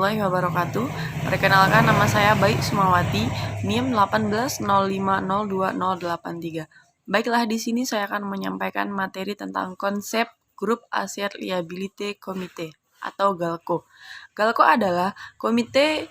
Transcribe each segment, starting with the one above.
warahmatullahi wabarakatuh. Perkenalkan, nama saya Baik Sumawati, NIM 1805020083. Baiklah, di sini saya akan menyampaikan materi tentang konsep Grup Asset Liability Committee atau GALCO. GALCO adalah komite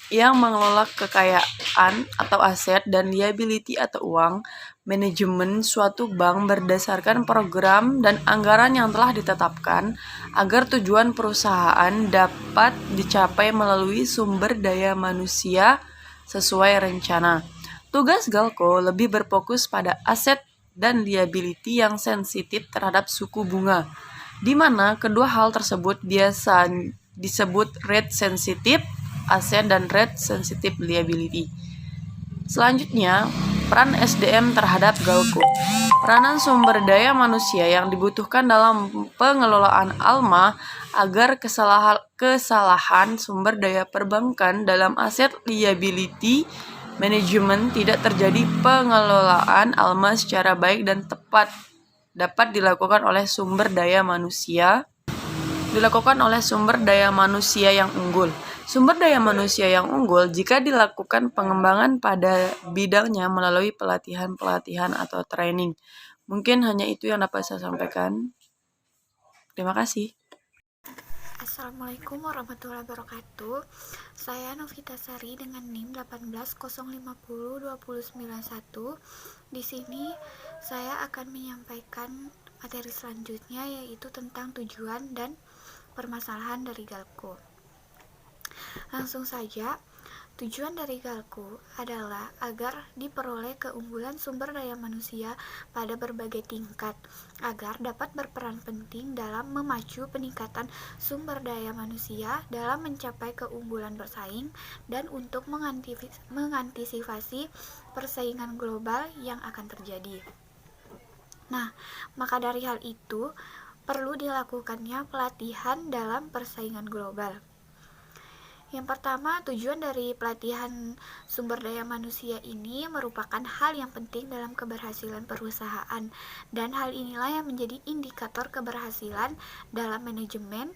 yang mengelola kekayaan atau aset dan liability atau uang manajemen suatu bank berdasarkan program dan anggaran yang telah ditetapkan agar tujuan perusahaan dapat dicapai melalui sumber daya manusia sesuai rencana. Tugas GALCO lebih berfokus pada aset dan liability yang sensitif terhadap suku bunga, di mana kedua hal tersebut biasa disebut rate sensitive asset dan rate sensitive liability. Selanjutnya, peran SDM terhadap GALCO. Peranan sumber daya manusia yang dibutuhkan dalam pengelolaan ALMA agar kesalahan sumber daya perbankan dalam aset liability management tidak terjadi. Pengelolaan ALMA secara baik dan tepat dapat dilakukan oleh sumber daya manusia yang unggul. Sumber daya manusia yang unggul jika dilakukan pengembangan pada bidangnya melalui pelatihan atau training. Mungkin hanya itu yang dapat saya sampaikan. Terima kasih. Assalamualaikum warahmatullahi wabarakatuh. Saya Novita Sari dengan NIM 180502091. Di sini saya akan menyampaikan materi selanjutnya, yaitu tentang tujuan dan permasalahan dari GALCO. Langsung saja, tujuan dari GALCO adalah agar diperoleh keunggulan sumber daya manusia pada berbagai tingkat, agar dapat berperan penting dalam memacu peningkatan sumber daya manusia dalam mencapai keunggulan bersaing dan untuk mengantisipasi persaingan global yang akan terjadi. Nah, maka dari hal itu, perlu dilakukannya pelatihan dalam persaingan global. Yang pertama, tujuan dari pelatihan sumber daya manusia ini merupakan hal yang penting dalam keberhasilan perusahaan, dan hal inilah yang menjadi indikator keberhasilan dalam manajemen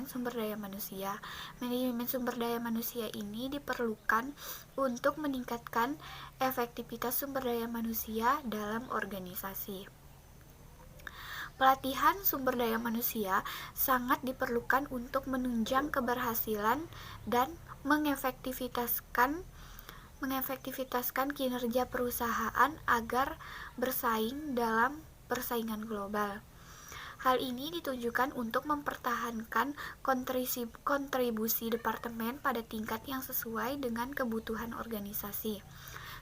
sumber daya manusia. Manajemen sumber daya manusia ini diperlukan untuk meningkatkan efektivitas sumber daya manusia dalam organisasi. Pelatihan sumber daya manusia sangat diperlukan untuk menunjang keberhasilan dan mengefektivitaskan kinerja perusahaan agar bersaing dalam persaingan global. Hal ini ditujukan untuk mempertahankan kontribusi departemen pada tingkat yang sesuai dengan kebutuhan organisasi.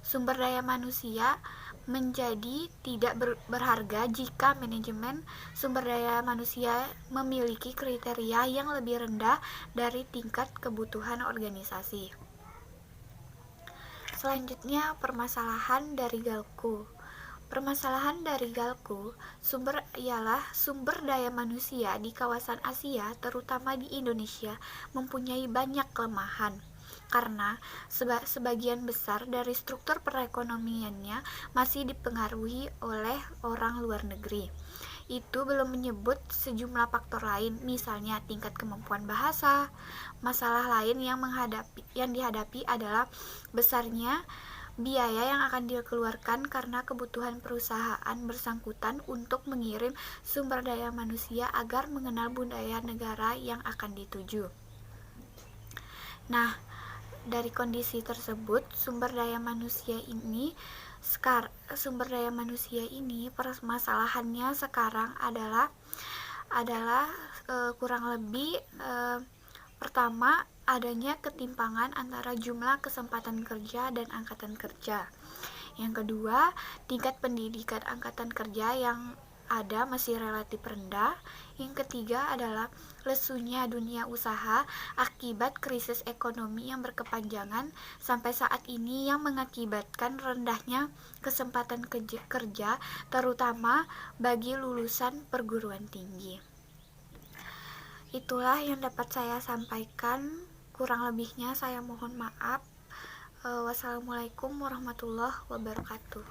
Sumber daya manusia menjadi tidak berharga jika manajemen sumber daya manusia memiliki kriteria yang lebih rendah dari tingkat kebutuhan organisasi. Selanjutnya, permasalahan dari GALCO. Permasalahan dari GALCO ialah sumber daya manusia di kawasan Asia, terutama di Indonesia, mempunyai banyak kelemahan karena sebagian besar dari struktur perekonomiannya masih dipengaruhi oleh orang luar negeri. Itu belum menyebut sejumlah faktor lain, misalnya tingkat kemampuan bahasa. Masalah lain yang dihadapi adalah besarnya biaya yang akan dikeluarkan karena kebutuhan perusahaan bersangkutan untuk mengirim sumber daya manusia agar mengenal budaya negara yang akan dituju. Nah, dari kondisi tersebut, sumber daya manusia ini permasalahannya sekarang adalah kurang lebih pertama, adanya ketimpangan antara jumlah kesempatan kerja dan angkatan kerja. Yang kedua, tingkat pendidikan angkatan kerja yang ada masih relatif rendah. Yang ketiga adalah lesunya dunia usaha akibat krisis ekonomi yang berkepanjangan sampai saat ini yang mengakibatkan rendahnya kesempatan kerja terutama bagi lulusan perguruan tinggi. Itulah yang dapat saya sampaikan, kurang lebihnya saya mohon maaf. Wassalamualaikum warahmatullahi wabarakatuh.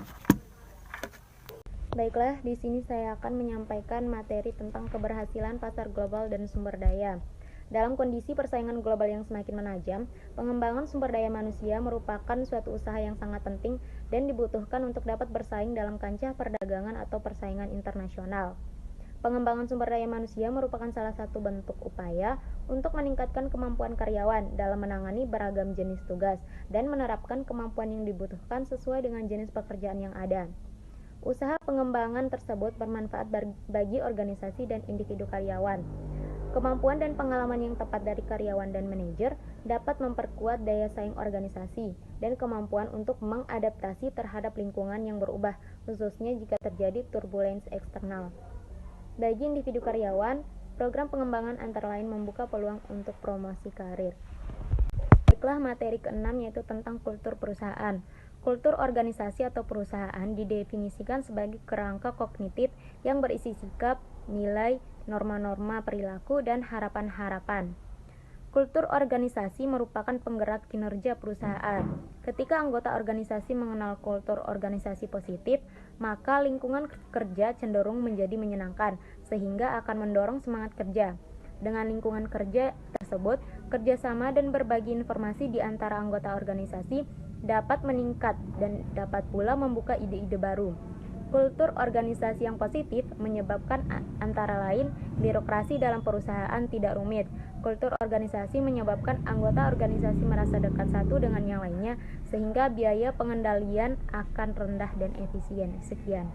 Baiklah, di sini saya akan menyampaikan materi tentang keberhasilan pasar global dan sumber daya. Dalam kondisi persaingan global yang semakin menajam, pengembangan sumber daya manusia merupakan suatu usaha yang sangat penting dan dibutuhkan untuk dapat bersaing dalam kancah perdagangan atau persaingan internasional. Pengembangan sumber daya manusia merupakan salah satu bentuk upaya untuk meningkatkan kemampuan karyawan dalam menangani beragam jenis tugas dan menerapkan kemampuan yang dibutuhkan sesuai dengan jenis pekerjaan yang ada. Usaha pengembangan tersebut bermanfaat bagi organisasi dan individu karyawan. Kemampuan dan pengalaman yang tepat dari karyawan dan manajer dapat memperkuat daya saing organisasi dan kemampuan untuk mengadaptasi terhadap lingkungan yang berubah, khususnya jika terjadi turbulensi eksternal. Bagi individu karyawan, program pengembangan antara lain membuka peluang untuk promosi karir. Baiklah, materi ke-6 yaitu tentang kultur perusahaan. Kultur organisasi atau perusahaan didefinisikan sebagai kerangka kognitif yang berisi sikap, nilai, norma-norma perilaku, dan harapan-harapan. Kultur organisasi merupakan penggerak kinerja perusahaan. Ketika anggota organisasi mengenal kultur organisasi positif, maka lingkungan kerja cenderung menjadi menyenangkan, sehingga akan mendorong semangat kerja. Dengan lingkungan kerja tersebut, kerjasama dan berbagi informasi di antara anggota organisasi dapat meningkat dan dapat pula membuka ide-ide baru. Kultur organisasi yang positif menyebabkan antara lain birokrasi dalam perusahaan tidak rumit. Kultur organisasi menyebabkan anggota organisasi merasa dekat satu dengan yang lainnya sehingga biaya pengendalian akan rendah dan efisien. Sekian.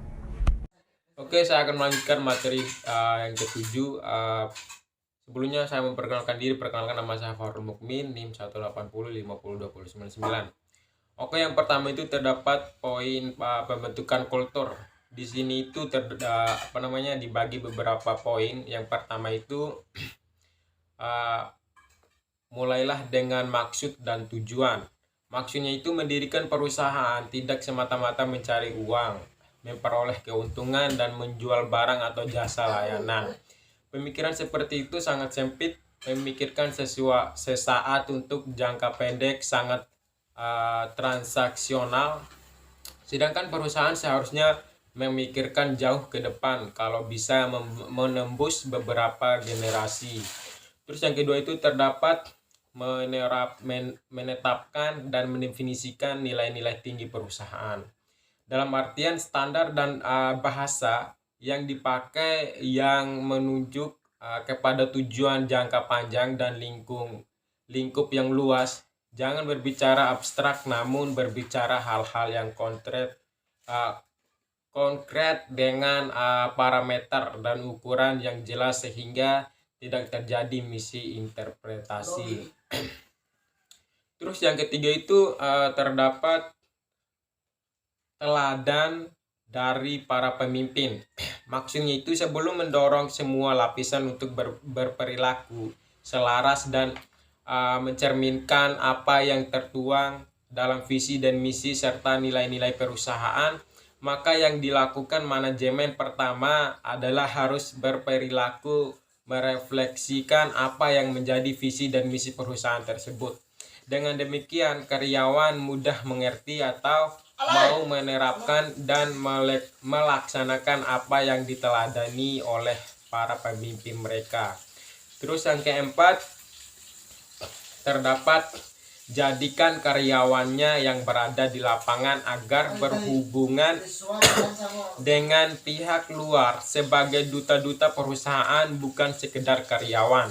Oke, saya akan melanjutkan materi yang ketujuh. Sebelumnya saya memperkenalkan diri. Perkenalkan, nama saya Farul Mukmin, NIM 180502099. Oke, yang pertama itu terdapat poin pembentukan kultur. Di sini itu dibagi beberapa poin. Yang pertama itu mulailah dengan maksud dan tujuan. Maksudnya itu mendirikan perusahaan tidak semata-mata mencari uang, memperoleh keuntungan dan menjual barang atau jasa layanan. Pemikiran seperti itu sangat sempit, memikirkan sesaat untuk jangka pendek, sangat transaksional. Sedangkan perusahaan seharusnya memikirkan jauh ke depan, kalau bisa menembus beberapa generasi. Terus yang kedua itu terdapat menetapkan dan mendefinisikan nilai-nilai tinggi perusahaan. Dalam artian standar dan bahasa yang dipakai yang menunjuk kepada tujuan jangka panjang dan lingkup yang luas. Jangan berbicara abstrak, namun berbicara hal-hal yang konkret dengan parameter dan ukuran yang jelas sehingga tidak terjadi misi interpretasi. Terus yang ketiga itu terdapat teladan dari para pemimpin. Maksudnya itu sebelum mendorong semua lapisan untuk berperilaku selaras dan mencerminkan apa yang tertuang dalam visi dan misi serta nilai-nilai perusahaan, maka yang dilakukan manajemen pertama adalah harus berperilaku merefleksikan apa yang menjadi visi dan misi perusahaan tersebut. Dengan demikian, karyawan mudah mengerti atau mau menerapkan dan melaksanakan apa yang diteladani oleh para pemimpin mereka. Terus yang keempat, terdapat jadikan karyawannya yang berada di lapangan agar berhubungan dengan pihak luar sebagai duta-duta perusahaan, bukan sekedar karyawan.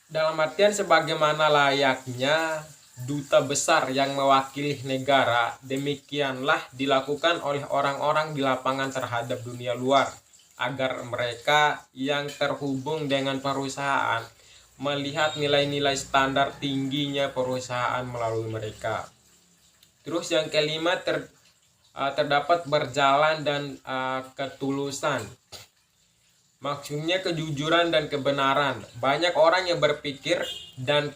Dalam artian sebagaimana layaknya duta besar yang mewakili negara, demikianlah dilakukan oleh orang-orang di lapangan terhadap dunia luar, agar mereka yang terhubung dengan perusahaan melihat nilai-nilai standar tingginya perusahaan melalui mereka. Terus yang kelima terdapat berjalan dan ketulusan. Maksudnya kejujuran dan kebenaran. Banyak orang yang berpikir dan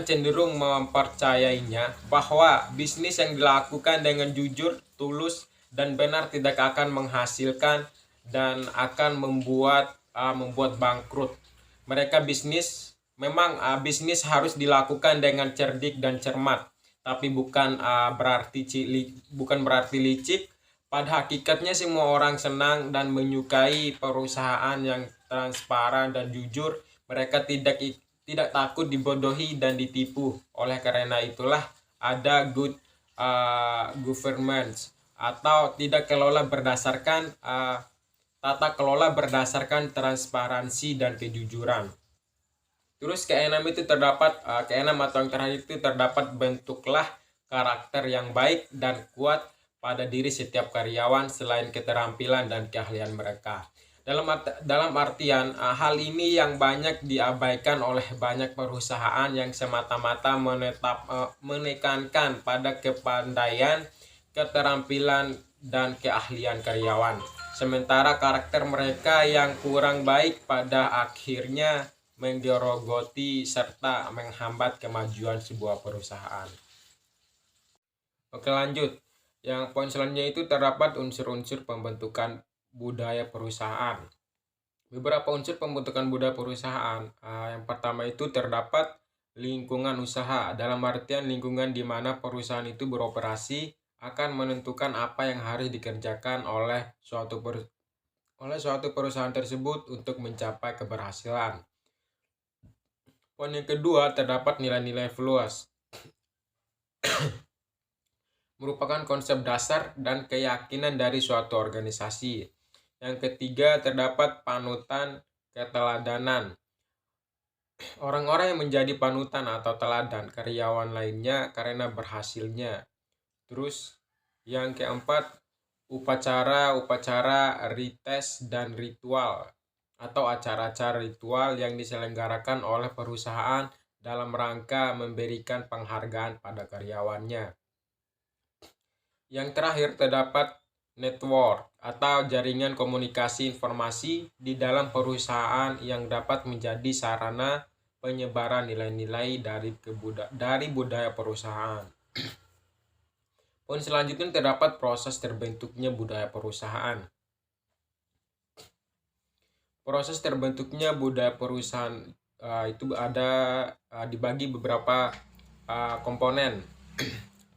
cenderung mempercayainya bahwa bisnis yang dilakukan dengan jujur, tulus, dan benar tidak akan menghasilkan dan akan membuat bangkrut. Bisnis harus dilakukan dengan cerdik dan cermat, tapi bukan berarti licik. Pada hakikatnya semua orang senang dan menyukai perusahaan yang transparan dan jujur, Mereka tidak takut dibodohi dan ditipu. Oleh karena itulah ada good governance, atau tata kelola berdasarkan transparansi dan kejujuran. Terus keenam atau yang terakhir itu terdapat bentuklah karakter yang baik dan kuat pada diri setiap karyawan selain keterampilan dan keahlian mereka. Dalam artian hal ini yang banyak diabaikan oleh banyak perusahaan yang semata-mata menekankan pada kepandaian, keterampilan, dan keahlian karyawan. Sementara karakter mereka yang kurang baik pada akhirnya menggerogoti serta menghambat kemajuan sebuah perusahaan. Oke, lanjut. Yang poin selanjutnya itu terdapat unsur-unsur pembentukan budaya perusahaan. Beberapa unsur pembentukan budaya perusahaan. Yang pertama itu terdapat lingkungan usaha. Dalam artian lingkungan di mana perusahaan itu beroperasi akan menentukan apa yang harus dikerjakan oleh suatu perusahaan tersebut untuk mencapai keberhasilan. Poin yang kedua terdapat nilai-nilai values. Merupakan konsep dasar dan keyakinan dari suatu organisasi. Yang ketiga terdapat panutan keteladanan. Orang-orang yang menjadi panutan atau teladan karyawan lainnya karena berhasilnya. Terus yang keempat upacara, rites, dan ritual atau acara-acara ritual yang diselenggarakan oleh perusahaan dalam rangka memberikan penghargaan pada karyawannya. Yang terakhir terdapat network atau jaringan komunikasi informasi di dalam perusahaan yang dapat menjadi sarana penyebaran nilai-nilai dari budaya perusahaan. Poin selanjutnya terdapat proses terbentuknya budaya perusahaan. Proses terbentuknya budaya perusahaan itu dibagi beberapa komponen.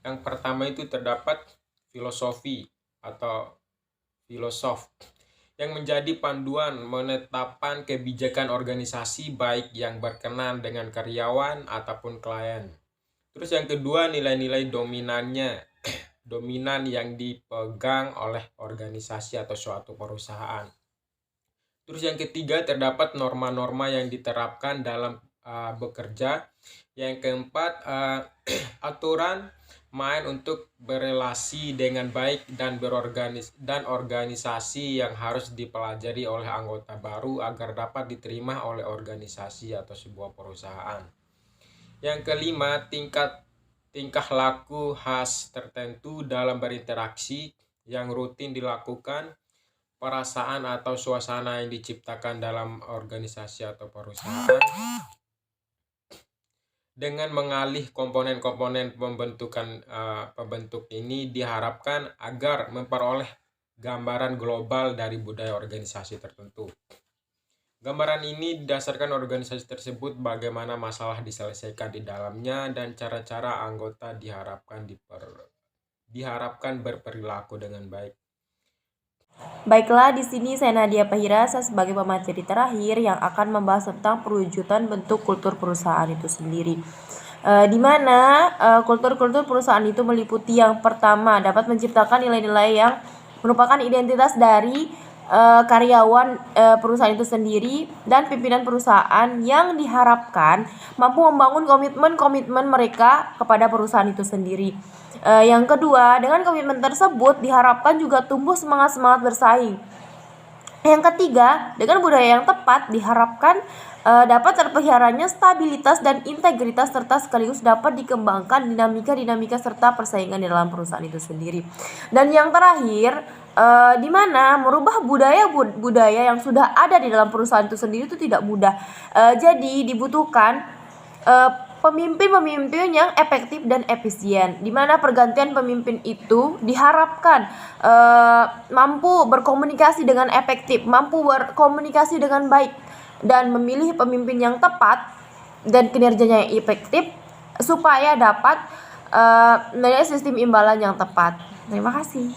Yang pertama itu terdapat filosofi atau filosof yang menjadi panduan menetapkan kebijakan organisasi baik yang berkenan dengan karyawan ataupun klien. Terus yang kedua nilai-nilai dominan yang dipegang oleh organisasi atau suatu perusahaan. Terus yang ketiga terdapat norma-norma yang diterapkan dalam bekerja. Yang keempat aturan main untuk berelasi dengan baik dan organisasi yang harus dipelajari oleh anggota baru agar dapat diterima oleh organisasi atau sebuah perusahaan. Yang kelima, tingkah laku khas tertentu dalam berinteraksi yang rutin dilakukan, perasaan atau suasana yang diciptakan dalam organisasi atau perusahaan. Dengan mengalih komponen-komponen pembentuk ini diharapkan agar memperoleh gambaran global dari budaya organisasi tertentu. Gambaran ini didasarkan organisasi tersebut bagaimana masalah diselesaikan di dalamnya dan cara-cara anggota diharapkan berperilaku dengan baik. Baiklah, di sini saya Nadia Pahira, saya sebagai pemateri terakhir yang akan membahas tentang perwujudan bentuk kultur perusahaan itu sendiri. Di mana kultur-kultur perusahaan itu meliputi yang pertama dapat menciptakan nilai-nilai yang merupakan identitas dari karyawan perusahaan itu sendiri dan pimpinan perusahaan yang diharapkan mampu membangun komitmen mereka kepada perusahaan itu sendiri. Yang kedua, dengan komitmen tersebut diharapkan juga tumbuh semangat bersaing. Yang ketiga, dengan budaya yang tepat diharapkan dapat terpeliharanya stabilitas dan integritas serta sekaligus dapat dikembangkan dinamika serta persaingan di dalam perusahaan itu sendiri. Dan yang terakhir, di mana merubah budaya yang sudah ada di dalam perusahaan itu sendiri itu tidak mudah. Jadi dibutuhkan pemimpin yang efektif dan efisien, di mana pergantian pemimpin itu diharapkan mampu berkomunikasi dengan efektif, mampu berkomunikasi dengan baik, dan memilih pemimpin yang tepat dan kinerjanya yang efektif supaya dapat menilai sistem imbalan yang tepat. Terima kasih.